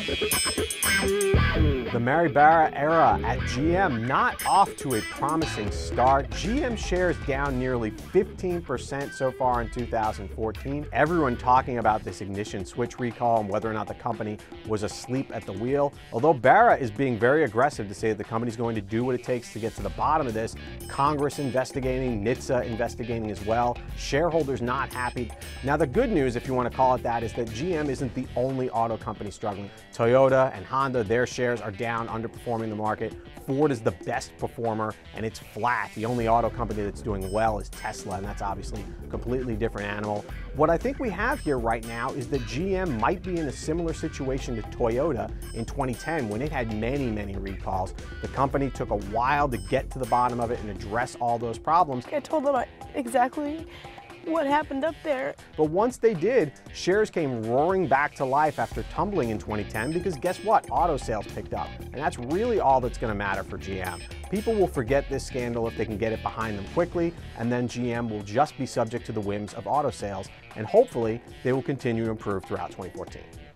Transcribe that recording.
The Mary Barra era at GM not off to a promising start. GM shares down nearly 15% so far in 2014. Everyone talking about this ignition switch recall and whether or not the company was asleep at the wheel. Although Barra is being very aggressive to say that the company's going to do what it takes to get to the bottom of this. Congress investigating, NHTSA investigating as well. Shareholders not happy. Now the good news, if you want to call it that, is that GM isn't the only auto company struggling. Toyota and Honda, their shares are down, underperforming the market. Ford is the best performer, and it's flat. The only auto company that's doing well is Tesla, and that's obviously a completely different animal. What I think we have here right now is that GM might be in a similar situation to Toyota in 2010 when it had many recalls. The company took a while to get to the bottom of it and address all those problems. I told them exactly what happened up there. But once they did, shares came roaring back to life after tumbling in 2010 because guess what? Auto sales picked up. And that's really all that's going to matter for GM. People will forget this scandal if they can get it behind them quickly, and then GM will just be subject to the whims of auto sales, and hopefully they will continue to improve throughout 2014.